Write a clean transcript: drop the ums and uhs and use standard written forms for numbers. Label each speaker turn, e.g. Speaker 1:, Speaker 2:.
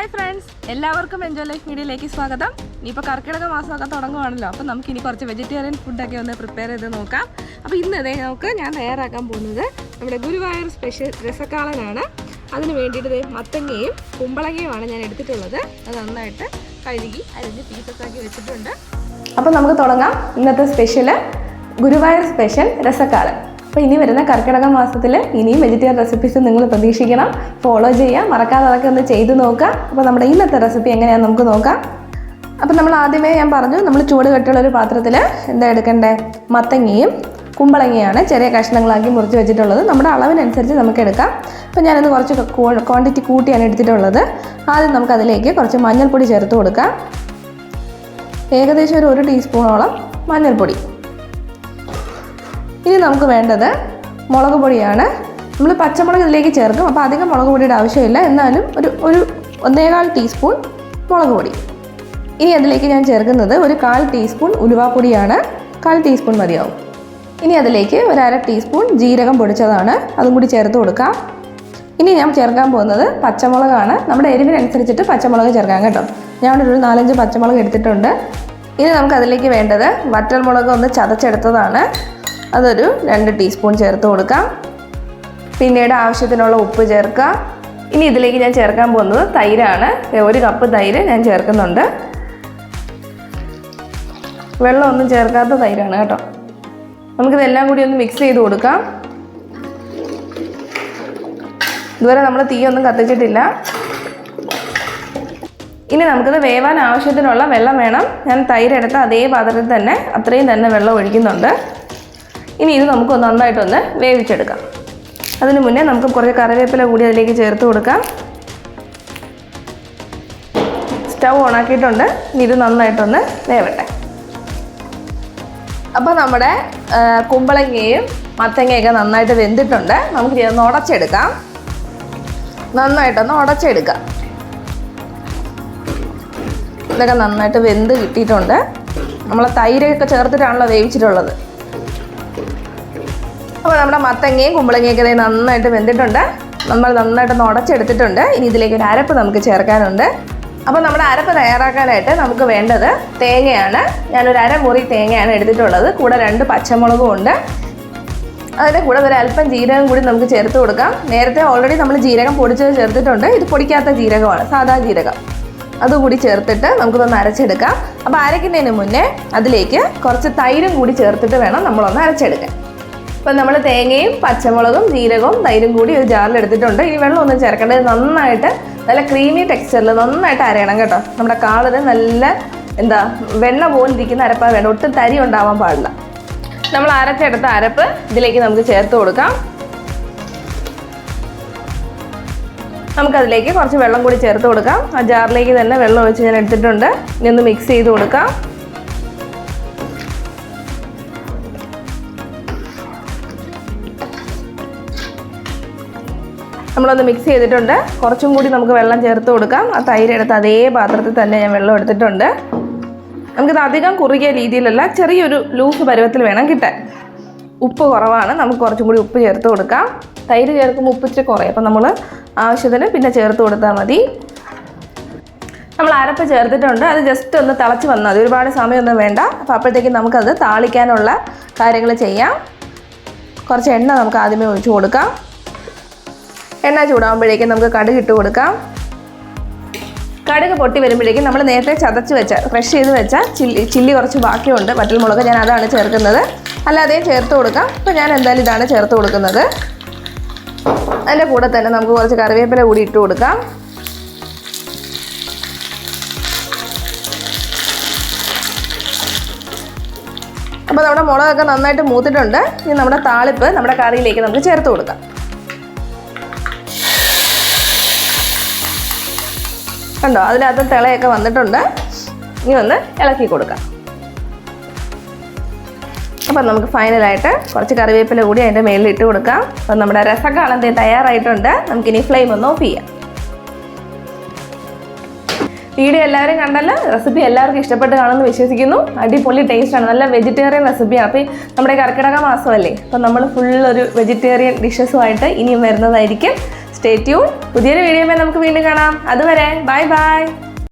Speaker 1: Hi friends, എല്ലാവർക്കും enjoy life മീഡിയയിലേക്ക് സ്വാഗതം. ഇനിയിപ്പോൾ കർക്കിടക മാസമൊക്കെ തുടങ്ങുവാണല്ലോ, അപ്പോൾ നമുക്ക് ഇനി കുറച്ച് വെജിറ്റേറിയൻ ഫുഡൊക്കെ ഒന്ന് പ്രിപ്പയർ ചെയ്ത് നോക്കാം. അപ്പോൾ ഇന്നതേ ഞാൻ തയ്യാറാക്കാൻ പോകുന്നത് നമ്മുടെ ഗുരുവായൂർ സ്പെഷ്യൽ രസക്കാളനാണ്. അതിന് വേണ്ടിയിട്ട് മത്തങ്ങയും കുമ്പളങ്ങയുമാണ് ഞാൻ എടുത്തിട്ടുള്ളത്. അത് നന്നായിട്ട് കഴുകി അരിഞ്ഞ് പീസസാക്കി വെച്ചിട്ടുണ്ട്. അപ്പോൾ നമുക്ക് തുടങ്ങാം ഇന്നത്തെ സ്പെഷ്യൽ ഗുരുവായൂർ സ്പെഷ്യൽ രസക്കാളൻ. അപ്പോൾ ഇനി വരുന്ന കർക്കിടക മാസത്തിൽ ഇനിയും വെജിറ്റേറിയൻ റെസിപ്പീസ് നിങ്ങൾ പ്രതീക്ഷിക്കണം. ഫോളോ ചെയ്യുക, മറക്കാതെ അതൊക്കെ ഒന്ന് ചെയ്ത് നോക്കുക. അപ്പോൾ നമ്മുടെ ഇന്നത്തെ റെസിപ്പി എങ്ങനെയാണെന്ന് നമുക്ക് നോക്കാം. അപ്പോൾ നമ്മൾ ആദ്യമേ ഞാൻ പറഞ്ഞു, നമ്മൾ ചൂട് കെട്ടുള്ളൊരു പാത്രത്തിൽ എന്താ എടുക്കേണ്ടത്, മത്തങ്ങയും കുമ്പളങ്ങയാണ് ചെറിയ കഷ്ണങ്ങളാക്കി മുറിച്ച് വെച്ചിട്ടുള്ളത്. നമ്മുടെ അളവിനനുസരിച്ച് നമുക്ക് എടുക്കാം. അപ്പോൾ ഞാനിന്ന് കുറച്ച് ക്വാണ്ടിറ്റി കൂട്ടിയാണ് എടുത്തിട്ടുള്ളത്. ആദ്യം നമുക്കതിലേക്ക് കുറച്ച് മഞ്ഞൾപ്പൊടി ചേർത്ത് കൊടുക്കാം. ഏകദേശം ഒരു ടീസ്പൂണോളം മഞ്ഞൾപ്പൊടി. ഇനി നമുക്ക് വേണ്ടത് മുളക് പൊടിയാണ്. നമ്മൾ പച്ചമുളക് ഇതിലേക്ക് ചേർക്കും, അപ്പോൾ അധികം മുളക് പൊടിയുടെ ആവശ്യമില്ല. എന്നാലും ഒരു 1.25 ടീസ്പൂൺ മുളക് പൊടി. ഇനി അതിലേക്ക് ഞാൻ ചേർക്കുന്നത് ഒരു 1/4 ടീസ്പൂൺ ഉലുവാപ്പൊടിയാണ്. 1/4 ടീസ്പൂൺ മതിയാവും. ഇനി അതിലേക്ക് ഒരു 1/2 ടീസ്പൂൺ ജീരകം പൊടിച്ചതാണ്, അതും കൂടി ചേർത്ത് കൊടുക്കാം. ഇനി ഞാൻ ചേർക്കാൻ പോകുന്നത് പച്ചമുളകാണ്. നമ്മുടെ എരിവിനനുസരിച്ചിട്ട് പച്ചമുളക് ചേർക്കാം കേട്ടോ. ഞാനൊരു 4-5 പച്ചമുളക് എടുത്തിട്ടുണ്ട്. ഇനി നമുക്ക് അതിലേക്ക് വേണ്ടത് വറ്റൽമുളക് ഒന്ന് ചതച്ചെടുത്തതാണ്, അതൊരു 2 ടീസ്പൂൺ ചേർത്ത് കൊടുക്കാം. പിന്നീട് ആവശ്യത്തിനുള്ള ഉപ്പ് ചേർക്കാം. ഇനി ഇതിലേക്ക് ഞാൻ ചേർക്കാൻ പോകുന്നത് തൈരാണ്. 1 കപ്പ് തൈര് ഞാൻ ചേർക്കുന്നുണ്ട്. വെള്ളമൊന്നും ചേർക്കാത്ത തൈരാണ് കേട്ടോ. നമുക്കിതെല്ലാം കൂടി ഒന്ന് മിക്സ് ചെയ്ത് കൊടുക്കാം. ഇതുവരെ നമ്മൾ തീയൊന്നും കത്തിച്ചിട്ടില്ല. ഇനി നമുക്കിത് വേവാൻ ആവശ്യത്തിനുള്ള വെള്ളം വേണം. ഞാൻ തൈരെടുത്ത അതേ പാത്രത്തിൽ തന്നെ അത്രയും തന്നെ വെള്ളം ഒഴിക്കുന്നുണ്ട്. ഇനി ഇത് നമുക്ക് നന്നായിട്ടൊന്ന് വേവിച്ചെടുക്കാം. അതിന് മുന്നേ നമുക്ക് കുറച്ച് കറിവേപ്പില കൂടി അതിലേക്ക് ചേർത്ത് കൊടുക്കാം. സ്റ്റൗ ഓണാക്കിയിട്ടുണ്ട്. ഇനി ഇത് നന്നായിട്ടൊന്ന് വേവട്ടെ. അപ്പോൾ നമ്മുടെ കുമ്പളങ്ങയും മത്തങ്ങയൊക്കെ നന്നായിട്ട് വെന്തിട്ടുണ്ട്. നമുക്ക് ഇതൊന്ന് ഉടച്ചെടുക്കാം. നന്നായിട്ടൊന്ന് ഉടച്ചെടുക്കാം. ഇതൊക്കെ നന്നായിട്ട് വെന്ത് കിട്ടിയിട്ടുണ്ട്. നമ്മൾ തൈരൊക്കെ ചേർത്തിട്ടാണല്ലോ വേവിച്ചിട്ടുള്ളത്. അപ്പോൾ നമ്മുടെ മത്തങ്ങയും കുമ്പളങ്ങയൊക്കെ നന്നായിട്ട് വെന്തിട്ടുണ്ട്. നമ്മൾ നന്നായിട്ടൊന്ന് ഉടച്ചെടുത്തിട്ടുണ്ട്. ഇനി ഇതിലേക്ക് ഒരു അരപ്പ് നമുക്ക് ചേർക്കാനുണ്ട്. അപ്പോൾ നമ്മുടെ അരപ്പ് തയ്യാറാക്കാനായിട്ട് നമുക്ക് വേണ്ടത് തേങ്ങയാണ്. ഞാനൊരു 1/2 മുറി തേങ്ങയാണ് എടുത്തിട്ടുള്ളത്. കൂടെ 2 പച്ചമുളകും ഉണ്ട്. അതിൻ്റെ കൂടെ ഒരു അല്പം ജീരകം കൂടി നമുക്ക് ചേർത്ത് കൊടുക്കാം. നേരത്തെ ഓൾറെഡി നമ്മൾ ജീരകം പൊടിച്ചത് ചേർത്തിട്ടുണ്ട്. ഇത് പൊടിക്കാത്ത ജീരകമാണ്, സാധാ ജീരകം. അതുകൂടി ചേർത്തിട്ട് നമുക്കിതൊന്ന് അരച്ചെടുക്കാം. അപ്പോൾ അരയ്ക്കുന്നതിന് മുന്നേ അതിലേക്ക് കുറച്ച് തൈരും കൂടി ചേർത്തിട്ട് വേണം നമ്മളൊന്ന് അരച്ചെടുക്കാൻ. അപ്പം നമ്മൾ തേങ്ങയും പച്ചമുളകും ജീരകവും തൈരും കൂടി ഒരു ജാറിൽ എടുത്തിട്ടുണ്ട്. ഈ വെള്ളം ഒന്നും ചേർക്കേണ്ടത്. നന്നായിട്ട് നല്ല ക്രീമി ടെക്സ്ചറിൽ നന്നായിട്ട് അരയണം കേട്ടോ. നമ്മുടെ കാളിന് നല്ല വെണ്ണ പോലിരിക്കുന്ന അരപ്പാൻ വേണ്ട, ഒട്ടും തരി ഉണ്ടാവാൻ പാടില്ല. നമ്മൾ അരച്ചെടുത്ത അരപ്പ് ഇതിലേക്ക് നമുക്ക് ചേർത്ത് കൊടുക്കാം. നമുക്കതിലേക്ക് കുറച്ച് വെള്ളം കൂടി ചേർത്ത് കൊടുക്കാം. ആ ജാറിലേക്ക് തന്നെ വെള്ളം ഒഴിച്ച് ഞാൻ എടുത്തിട്ടുണ്ട്. ഇനി ഒന്ന് മിക്സ് ചെയ്ത് കൊടുക്കാം. നമ്മളൊന്ന് മിക്സ് ചെയ്തിട്ടുണ്ട്. കുറച്ചും കൂടി നമുക്ക് വെള്ളം ചേർത്ത് കൊടുക്കാം. ആ തൈരെടുത്ത് അതേ പാത്രത്തിൽ തന്നെ ഞാൻ വെള്ളം എടുത്തിട്ടുണ്ട്. നമുക്കിത് അധികം കുറുകിയ രീതിയിലല്ല, ചെറിയൊരു ലൂസ് പരുവത്തിൽ വേണം കിട്ടാൻ. ഉപ്പ് കുറവാണ്, നമുക്ക് കുറച്ചും കൂടി ഉപ്പ് ചേർത്ത് കൊടുക്കാം. തൈര് ചേർക്കുമ്പോൾ ഉപ്പ് ഇച്ചിരി കുറയും, അപ്പോൾ നമ്മൾ ആവശ്യത്തിന് പിന്നെ ചേർത്ത് കൊടുത്താൽ മതി. നമ്മൾ അരപ്പ് ചേർത്തിട്ടുണ്ട്. അത് ജസ്റ്റ് ഒന്ന് തിളച്ച് വന്നാൽ മതി, ഒരുപാട് സമയമൊന്നും വേണ്ട. അപ്പോൾ അപ്പോഴത്തേക്കും നമുക്കത് താളിക്കാനുള്ള കാര്യങ്ങൾ ചെയ്യാം. കുറച്ച് എണ്ണ നമുക്ക് ആദ്യമേ ഒഴിച്ച് കൊടുക്കാം. എണ്ണ ചൂടാകുമ്പോഴേക്കും നമുക്ക് കടുക് ഇട്ട് കൊടുക്കാം. കടുക് പൊട്ടി വരുമ്പോഴേക്കും നമ്മൾ നേരത്തെ ചതച്ച് വെച്ച ഫ്രഷ് ചെയ്ത് വെച്ച ചില്ലി കുറച്ച് ബാക്കിയുണ്ട്, വറ്റൽമുളക്, ഞാൻ അതാണ് ചേർക്കുന്നത്. അല്ലാതെയും ചേർത്ത് കൊടുക്കാം. അപ്പോൾ ഞാൻ എന്തായാലും ഇതാണ് ചേർത്ത് കൊടുക്കുന്നത്. അതിൻ്റെ കൂടെ തന്നെ നമുക്ക് കുറച്ച് കറിവേപ്പില കൂടി ഇട്ട് കൊടുക്കാം. അപ്പോൾ നമ്മുടെ മുളകൊക്കെ നന്നായിട്ട് മൂത്തിട്ടുണ്ട്. ഇനി നമ്മുടെ താളിപ്പ് നമ്മുടെ കറിയിലേക്ക് നമുക്ക് ചേർത്ത് കൊടുക്കാം. കണ്ടോ, അതിനകത്ത് തിളയൊക്കെ വന്നിട്ടുണ്ട്. ഇനി ഒന്ന് ഇളക്കി കൊടുക്കാം. അപ്പം നമുക്ക് ഫൈനലായിട്ട് കുറച്ച് കറിവേപ്പില കൂടി അതിൻ്റെ മേലിൽ ഇട്ട് കൊടുക്കാം. അപ്പം നമ്മുടെ രസക്കാളൻ തയ്യാറായിട്ടുണ്ട്. നമുക്കിനി ഫ്ലെയിം ഒന്ന് ഓഫ് ചെയ്യാം. വീഡിയോ എല്ലാവരും കണ്ടല്ലോ. റെസിപ്പി എല്ലാവർക്കും ഇഷ്ടപ്പെട്ട് കാണുമെന്ന് വിശ്വസിക്കുന്നു. അടിപൊളി ടേസ്റ്റാണ്, നല്ല വെജിറ്റേറിയൻ റെസിപ്പിയാണ്. അപ്പോൾ നമ്മുടെ കർക്കിടക മാസമല്ലേ, അപ്പോൾ നമ്മൾ ഫുൾ ഒരു വെജിറ്റേറിയൻ ഡിഷസുമായിട്ട് ഇനിയും വരുന്നതായിരിക്കും. Stay tune. പുതിയൊരു വീഡിയോയുമായി നമുക്ക് വീണ്ടും കാണാം. അതുവരെ ബൈ ബൈ.